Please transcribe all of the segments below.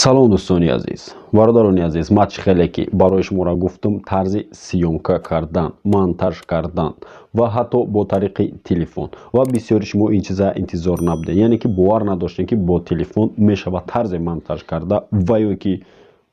салом дӯстони азиз, бародарони азиз, ман чӣ хеле ки барои шуморо гуфтум тарзи сиёмка кардан, монтаж кардан ва ҳатто бо тариқи телефон ва бисёри шумо ин чиза интизор набудед, яъне ки бовар надоштем ки бо телефон мешавад тарзе монтаж карда ва ё ки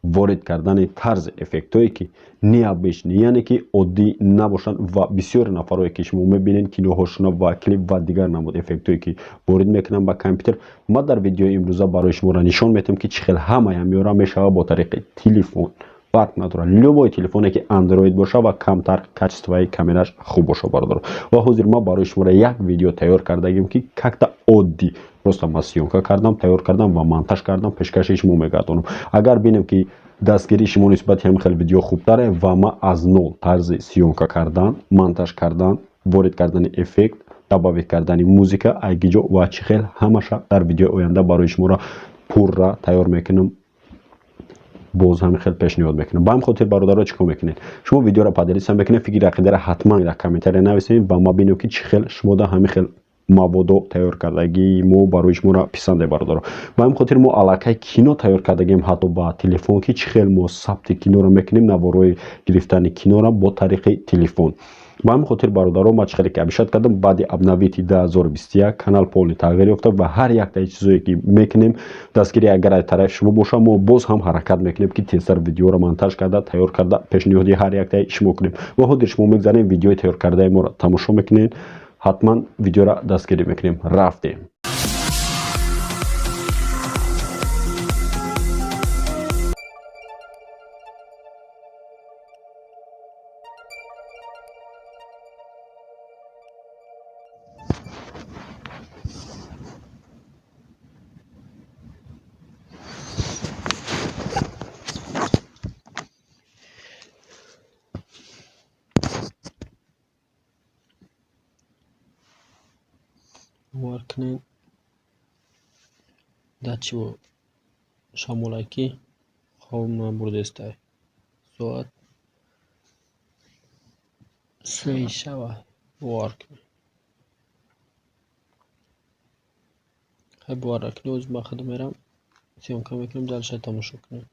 ворид кардани тарзи эффектҳое ки необычни, яъне ки оддӣ набошанд ва бисёри нафарое ки шумо мебинед киноҳошона ва клип ва дигар намуд эффектҳое ки ворид мекунанд ба компютер. Ма дар видеои имрӯза барои шуморо нишон медиҳам ки чӣ хел ҳамаям меёра мешавад бо тариқи телефон. Фарқ надорад, любой телефоне ки андроид боша ва камтар качествои камераш хуб боша бародаро. Ва ҳозир ман барои шуморо як видео тайёр кардагим ки какта оддӣ просто ман сиёмка кардам, тайёр кардам ва монтаж кардам, пешкаши шумо мегардонам. Агар бинем ки дастгирии шумо нисбати ҳамин хел видео хубтаре ва ман аз нол тарзи сиёмка кардан, монтаж кардан, ворид кардани эффект, добавид кардани музика, айгиҷо ва чӣ хел ҳамаша дар видеои оянда барои шуморо пурра тайёр мекунам. боз ҳамин хел пешниҳод мекунам. Ба ҳамин хотир бародаро чӣ кор мекунед? Шумо видеоро падалиса мекунед, фикри ақидаро ҳатман дар комментария нависед ба ма бинем ки чӣ хел шумода ҳамин хел маводо тайёр кардагӣ мо барои шуморо писанде бародаро. Ба ҳамин хотир мо аллакай кино тайёр кардагем ҳатто ба телефон ки чӣ хел мо сабти киноро мекунем, наворои гирифтани киноро бо тариқи телефон. ба ҳамин хотир бародаро ман чӣ хеле ки абишат кардам, баъди обновити 2021 канал полни тағйир ёфта ва ҳар якта чизое ки мекунем дастгири агар тарафи шумо боша мо боз ҳам ҳаракат мекунем ки тезтар видеоро монтаж карда тайёр карда пешниҳоди ҳар яктаи шумо кунем. ва ҳозир шумо мегзарем видеои тайёр кардаи моро тамошо мекунед, ҳатман видеоро дастгирӣ мекунем. Рафтем. Workning дачу шамолаки ховма бурдестай соат 3 шава workning хай workning o'z vaqtida meram syomka mekunam, dalsha tomosha kunam.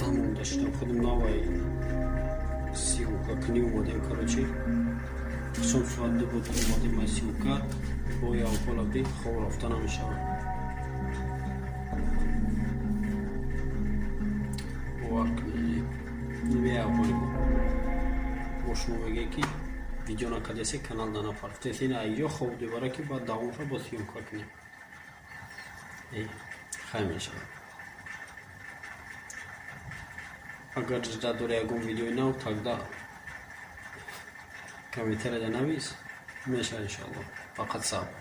Тамом доштам худам навай сиюка к ним модем короче сом суадда буд модем ай сиюка бо я полаби хор рафта намешава бовар кунед я полаби бо шумо меге ки видео накадеси каналда нафарфте син айё хоб дубара ки ба давомша бо сиюка кунем хай мешава Agar jadwal ягон видео нав, тогда комментарий навис, меша иншаллах, фақат сабр.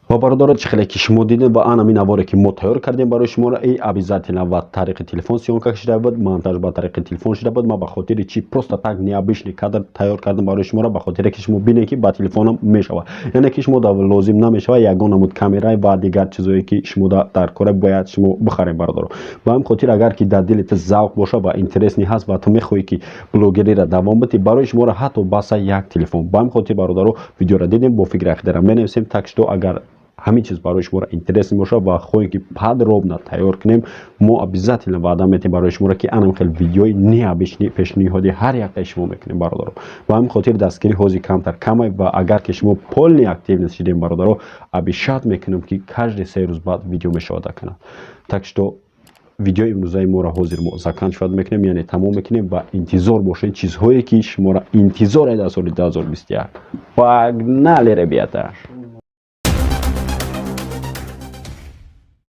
ва бародаро чихеле ки шумо дидем ба ана минаворе ки мо тайёр кардем барои шуморо обязательно ва тариқи телефон сиёнка шуда буд монтаж ба тариқи телефон шуда буд ма ба хотири чи просто так необычный кадр тайёр кардам барои шуморо ба хотире ки шумо бинед ки ба телефонам мешава яъне ки шумо да лозим намешава ягон намуд камера ва дигар чизое ки шумо да дар кора бояд шумо бихарем бародаро ба ҳамин хотир агар ки дар дилит завқ боша ва интересни ҳаст ва ту мехоҳӣ ки блогериро давом бидӣ барои шуморо ҳатто баса як телефон ба ҳамин хотир бародаро видеоро дидем бо фикри ахирам менависем так что агар ҳамин чиз барои шуморо интересный боша ва хоҳем ки подробно тайёр кунем мо обязательно ваъда медиҳем барои шуморо ки анам хел видеои необычный пешниҳоди ҳар яктаи шумо мекунем бародаро ба ҳамин хотир дастгири ҳози камтар камай ва агар ки шумо полный активност шидем бародаро обещат мекунам ки каждый 3 рӯз баъд видео мешавад дар канал так что видеои имрӯзаи моро ҳозир мо заканчивать мекунем яъне тамом мекунем ва интизор бошед чизҳое ки шуморо интизор дар соли 2021 погнали ребята